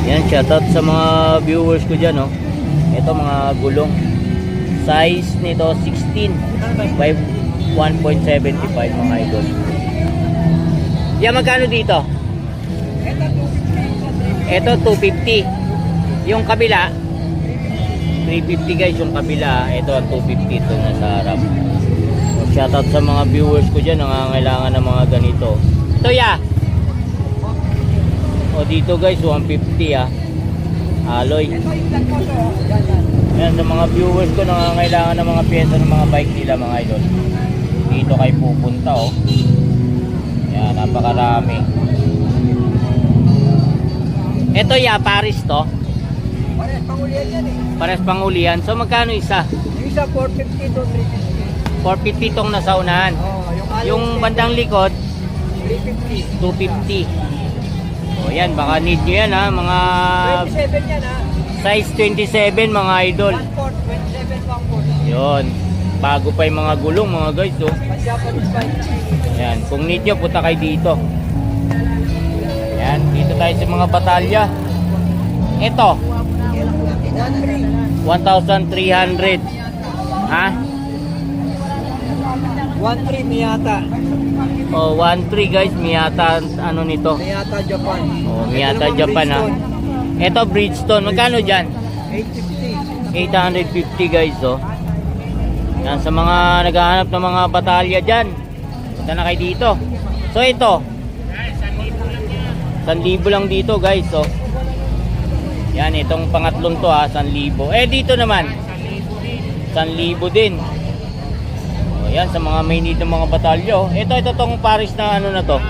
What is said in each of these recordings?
Yan, shoutout sa mga viewers ko dyan, oh. Ito mga gulong. Size nito 16 by 1.75 mga idol. Yan, magkano dito? Ito 250. Yung kabila 350 guys, yung kabila. Ito ang 250 ito nasa harap. So, shoutout sa mga viewers ko dyan, nangangailangan ng mga ganito. Ito ya. O dito guys 150 alloy. Yan, sa mga viewers ko nangangailangan ng mga pyesa ng mga bike nila mga idol, dito kayo pupunta oh. Yan, napakarami. Ito ya, Paris to. Pares pangulian yan eh. Pares pangulian. So magkano isa? Yung isa 450 to 350. 450 tong nasa unahan. Yung bandang likod 350. 250. O yan, baka need nyo yan mga 27 yan size 27 mga idol. 1/4, 27 1/4. Yun, bago pa yung mga gulong mga guys oh. Japanese bike. Yan, kung need nyo, punta kayo dito. Yan, dito tayo sa mga batalya. Ito 1,300. Ha? 1/3 Miyata. O 1,300 guys, Miyata ano nito? Miyata Japan. O Miyata Japan ha. Ito Bridgestone, magkano dyan? 850. 850 guys oh. Yan, sa mga naghahanap ng mga batalya dyan, punta na kayo dito. So ito 1,000 lang dito guys oh. Yan, itong pangatlong to 1,000. Dito naman 1,000 din. O yan, sa mga may need ng mga batalya oh. Ito tong Paris na ano na to,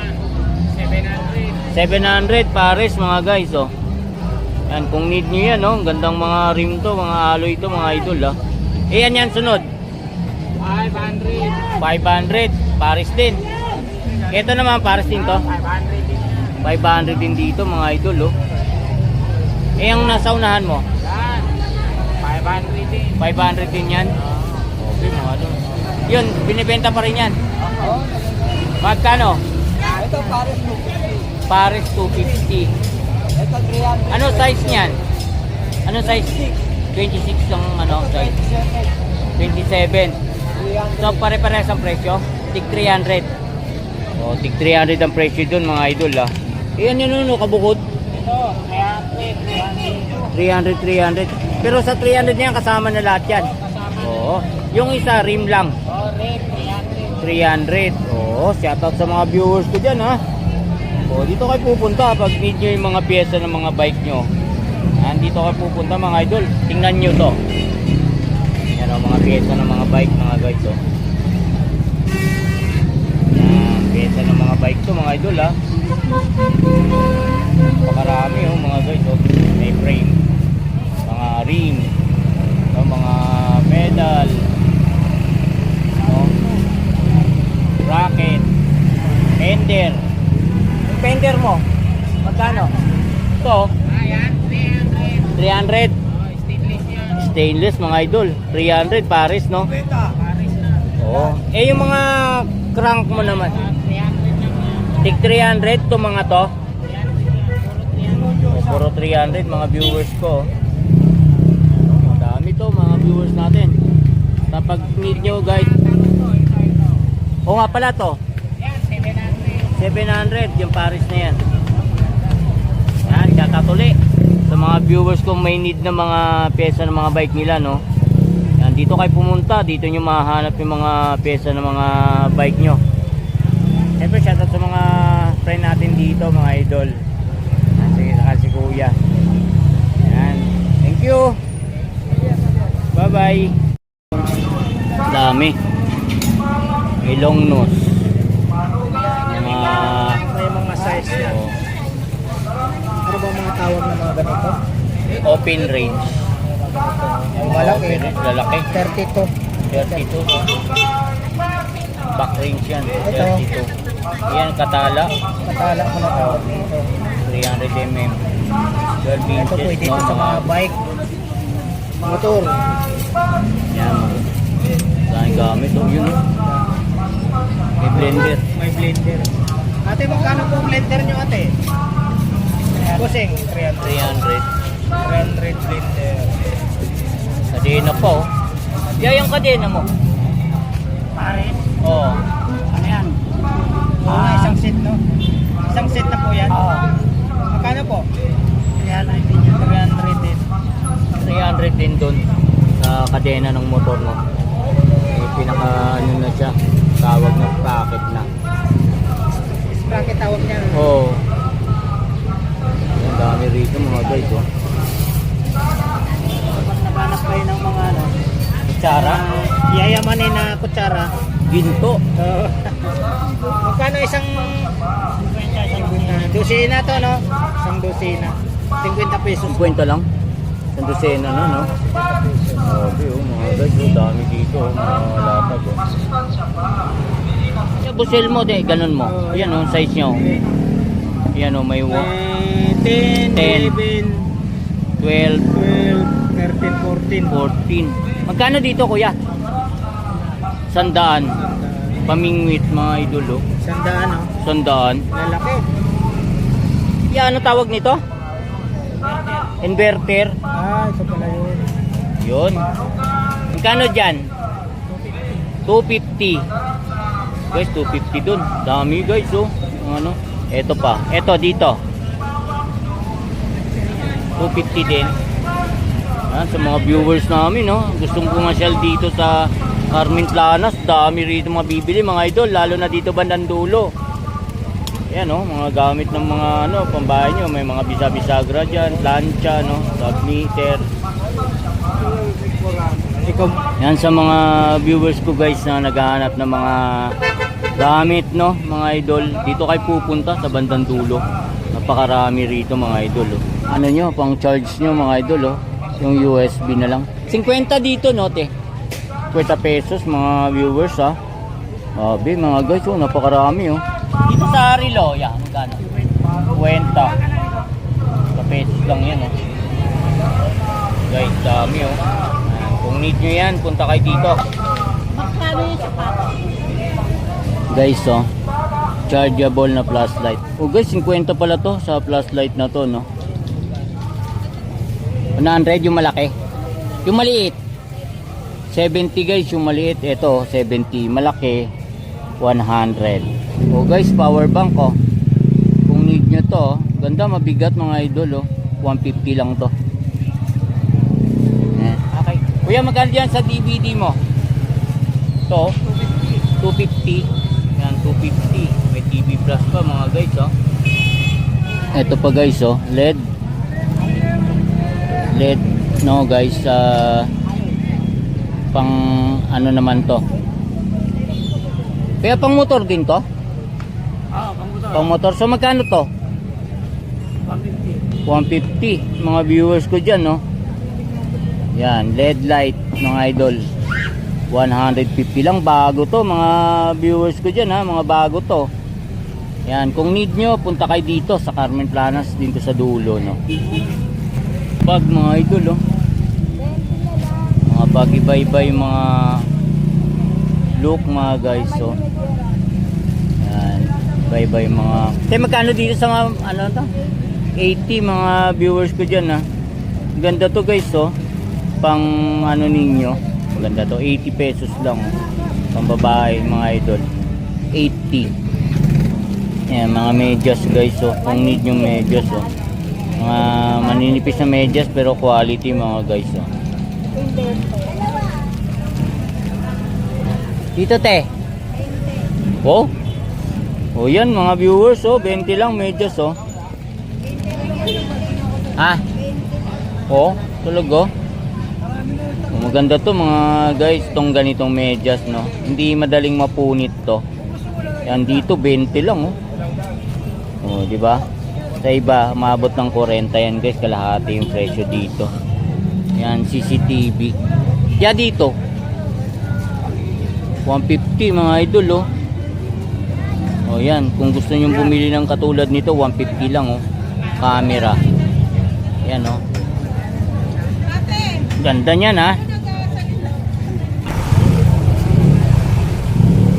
700 Paris mga guys oh. Yan, kung need nyo yan oh. Gandang mga rim to, mga alloy to mga idol yan sunod 500 Paris din. Ito naman Paris din to, 500 din dito mga idol oh. Yung nasa unahan mo 500 din yan. Okay mga idol. Yun, binibenta pa rin yan. Magkano? Ito Paris 250. Paris 250. Ito 300. Ano size niyan? Ano size? 26 ang ano size? 27. 300. So pare-parehas ang presyo? Tig 300. O, tig 300 ang presyo dun mga idol Iyan yun no, kabukod? Ito 300. Pero sa 300 niyan kasama na lahat yan? Oo. Yung isa rim lang? rim 300. Oo, shoutout sa mga viewers ko dyan O, dito kayo pupunta pag need nyo yung mga pyesa ng mga bike nyo. Dito kayo pupunta mga idol. Tingnan nyo to. Yan o, mga pyesa ng mga bike mga guys Yan, pyesa ng mga bike to mga idol Pakarami mga guys May frame, mga rim, mga pedal, bracket, fender. Yung fender mo magkano? Ito 300. Stainless mga idol, 300 Paris no? Oo. Yung mga crank mo naman tig 300 to mga to. Puro 300 mga viewers ko. Dami to mga viewers natin. Kapag need nyo guys. O nga pala to 700 yung Paris na yan. Yan, kakatuli sa mga viewers kung may need na mga pyesa ng mga bike nila no. Yan, dito kayo pumunta, dito nyo mahanap yung mga pyesa ng mga bike nyo. Siyempre shoutout sa mga friend natin dito mga idol. Sige, saka si kuya. Yan, thank you, bye bye. Dami may long nose, May mga size yan. Ano ba mga tawag ng mga ganito? open range. Yung malaki. Open range, lalaki 32. 32. Back range yan, Ito. 32. Yan, katala Katala ko na tawag dito. 300 mm. 12 Ito inches pwede no, ito sa mga bike. Motor. yan, dahil gamit yun may blender. May blender. Ate, magkano po blender nyo ate? Bossing, 300. 300. 300 blender. Kadena po. Yeah, yung kadena mo. Pares. Oo. Ano yan? Isang set, no? Isang set na po yan? Oo. Magkano po? 300 din yan. 300 din. 300 din doon sa kadena ng motor mo. May pinaka ano na siya, tawag na bracket na. Sprocket tawag niya. Oo. Ang dami rito mga guys, oh. Pag nabanap kayo ng mga ano, Kutsara, yayamanin na kutsara. ginto. Magkano isang dosina to, no? Isang dosina. 50 pesos. 50 lang. Sa dosena na, no? Grabe, oh, mga guys, oh, dami dito, oh, mga lapag, oh. Sa busel mo, de, ganun mo. Yan, oh, size nyo. Yan, oh, may 10, 10, 11, 12, 12, 13, 14. 14. Magkano dito, kuya? 100. Pamingwit, mga idol, oh. Sandaan, no? 100. Lalaki. Yan, ano tawag nito? Inverter. Ito pala yun. Yun. Magkano dyan? 250. Guys, 250 dun. Dami guys, oh. Ano? Ito pa. Ito dito. 250 din. Yan, sa mga viewers namin, no? Gustong pumasyal dito sa Carmen Planas. Dami rito mabibili, mga idol. Lalo na dito bandang dulo. Yan, no? Mga gamit ng mga ano, pambahay nyo. May mga bisa-bisagra dyan. Plancha, no? Submeter. Ikaw, Yan sa mga viewers ko guys na naghahanap ng mga gamit, no, mga idol, dito kayo pupunta sa bandang dulo. Napakarami rito mga idol, oh. Ano nyo, pang charge nyo mga idol, oh. Yung USB na lang 50 dito, no, te, 50 pesos mga viewers, ha. Sabi mga guys, oh, napakarami, oh. Dito sa Arilo, yan, magkano? 50 sa pesos lang yan, oh. Guys, dami, oh. Kung need nyo yan, punta kayo dito. magkano yung sapatos? Guys, oh, chargeable na flashlight. Oh guys, 50 pala to sa flashlight na to, no. 100 yung malaki. Yung maliit 70 guys, yung maliit. Ito 70, malaki 100. Oh guys, power bank, oh. Kung need nyo to, oh. Ganda, mabigat mga idol, oh. 150 lang to. Okay. Kuya, magkano dyan sa DVD mo? To 250. Yan, 250. May TV Plus pa mga guys, oh. Ito pa guys, oh, LED, no guys, pang ano naman to, kaya pang motor din to. Pang motor. So magkano to? 150 mga viewers ko dyan, no. Yan, LED light mga idol, 150 lang. Bago to mga viewers ko dyan, ha. Mga bago to. Yan, kung need nyo, punta kayo dito sa Carmen Planas, dito sa dulo, no. Bag mga idol, oh. Mga bag iba-iba yung mga look mga guys, oh. Yan, iba-iba yung mga magkano dito sa mga, ano to? 80 mga viewers ko dyan, ha. Ganda to guys, oh. Pang ano ninyo, maganda to, 80 pesos lang, oh. Pang babae mga idol, 80. Yan, mga medyas guys, oh. Kung need nyo medyas, oh. Mga maninipis na medyas pero quality mga guys, oh. Dito te. Oh. Oh yan mga viewers, oh. 20 lang medyas, oh. Ah. Oh, tulog, oh. Oh, maganda to mga guys, tong ganitong medyas, no. Hindi madaling mapunit to. Yan dito 20 lang, oh. Oh, di ba? Sa iba, maabot ng 40 yan, guys, kalahati yung presyo dito. Yan, CCTV. Ya dito 150 mga idol, oh. Oh, yan, kung gusto niyo bumili ng katulad nito, 150 lang, oh. Camera. Yan, oh. Ganda niyan, ha.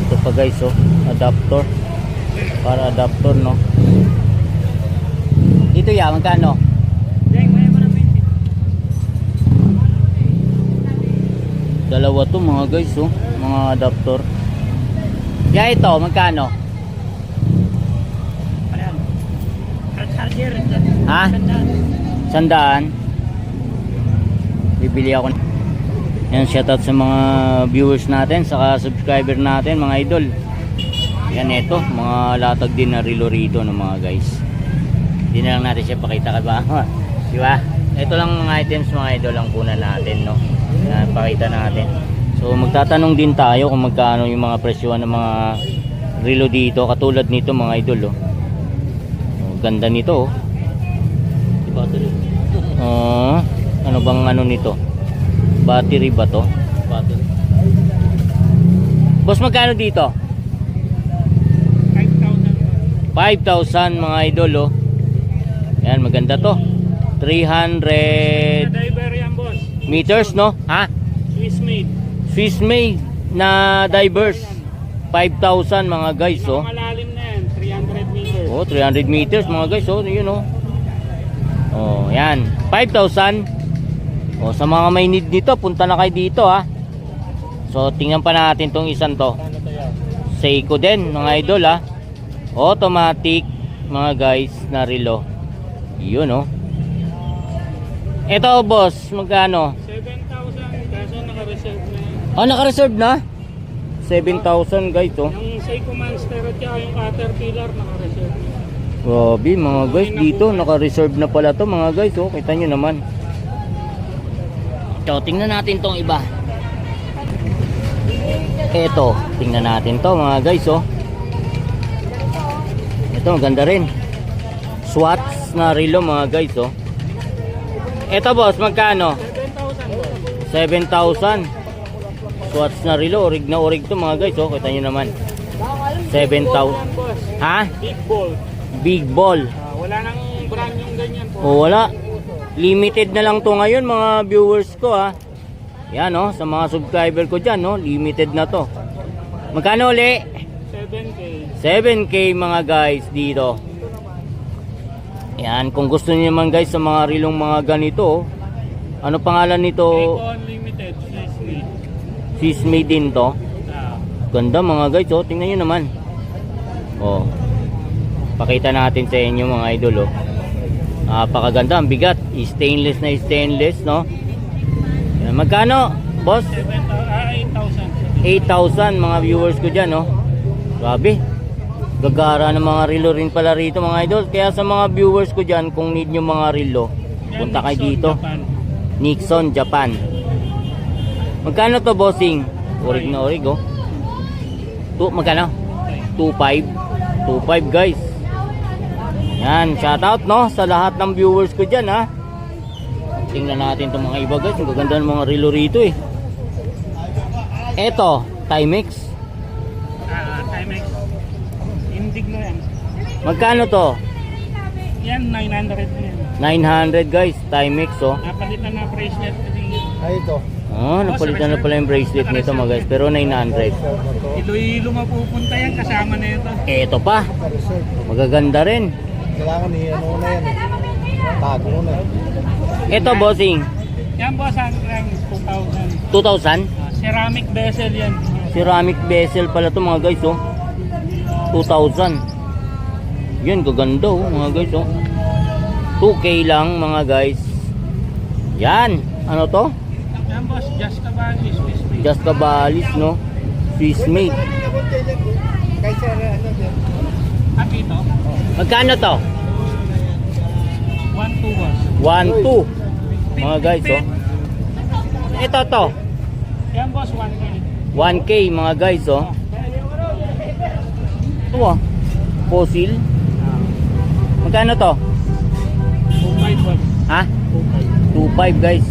Ito pa guys, oh, adapter. Para adapter, no. Dito ya, magkano? Deng, may mga 20. Dalawa to mga guys, oh. Mga adapter. Ya, ito, magkano? Ayan. Charger. Ha? 100. Bibili ako. Yan, shoutout sa mga viewers natin, saka subscriber natin, mga idol. Yan, ito, mga latag din na relo rito ng mga guys. Hindi na lang natin siya pakita ka ba? Di ba? Ito lang mga items mga idol ang kunan natin, no? Yan, pakita natin. So magtatanong din tayo kung magkano yung mga presyohan ng mga relo dito, katulad nito mga idol, oh. Oh, ganda nito, oh. Diba ito? Ano bang ano nito? Battery ba to? Battery. Boss, magkano dito? 5,000 mga idol, oh. Yan, maganda to. 300 Diver yan, boss. meters, no? Ha? Swiss made. Swiss made na divers. 5,000 mga guys, oh. Malalim na yan. 300 meters. Oh, 300 meters mga guys, oh. Yun, oh. Oh, yan. 5,000. Oh, sa mga may need nito, punta na kayo dito, ha. So, tingnan pa natin tong isang to. Seiko din, mga idol, ha. Automatic, mga guys, na relo. Yun, oh. Ito, boss, magkano? 7,000. Kaso naka-reserve na yan. Oh, naka-reserve na? 7,000, guys, oh. Yung Seiko Monster at saka yung Caterpillar naka-reserve na. Grabe, mga guys, dito, naka-reserve na pala to, mga guys, oh. Kita nyo naman. So, tingnan natin tong iba. Ito, tingnan natin to mga guys, oh. Ito, maganda rin. Swatch na relo mga guys, oh. Ito, boss, magkano? 7,000. Swatch na relo, orig na orig to mga guys, oh. Kita nyo naman. 7,000. Ha? Big ball. Big ball. Wala nang brand yung ganyan po. O, wala. Limited na lang to ngayon mga viewers ko, ha. Yan, oh, sa mga subscriber ko dyan, no, limited na to. Magkano uli? 7K. 7K mga guys dito. Yan, kung gusto niyo naman guys sa mga rilong mga ganito, ano pangalan nito? Seiko Unlimited. Swiss made. Swiss made din to. Ah. Ganda mga guys, oh, tingnan nyo naman. Oh, pakita natin sa inyo mga idol, oh. Napakaganda, ang bigat. Stainless na stainless, no? Yan, magkano, boss? 8,000. 8,000 mga viewers ko dyan, no? Grabe. Gagara ng mga relo rin pala rito mga idol. Kaya sa mga viewers ko dyan, kung need nyo mga relo, punta kayo dito. Nixon, Japan. Magkano to, bossing? Orig na orig, oh. Magkano? 2,500. 2,500 guys. Yan, shoutout, no, sa lahat ng viewers ko dyan, ha. Tingnan natin itong mga iba guys. Ang gaganda ng mga relo rito, eh. Eto, Timex. Timex. Indigno yan. Magkano to? Yan, 900 na yan. 900 guys, Timex, oh. Napalitan na bracelet kasi. Ay, ito. Oh, napalitan na pala yung bracelet nito mga guys, pero 900. Iloilo mapupunta yan kasama na ito. Eto pa, Reserve. magaganda rin. Kailangan ano na yan. Tago mo na. Eto, bossing, Yan boss, ang lang 2,000. 2,000. Ceramic vessel yan. Ceramic vessel pala to mga guys, oh. 2,000. Yun, gaganda, oh, mga guys, oh. 2K lang mga guys. Yan, ano to? Yan boss, Just Cabanis, Swiss made. Just Cabanis, no? Swiss made. Kay sir, ano sir? At ito, Magkano to? 1,2 boss. 1,200. Mga guys, oh. Ito to. Yan boss, 1K. 1K mga guys, oh. Ito, ah. Fossil. Magkano to? 2,500 boss. Ha? 2,500. 2,500 guys.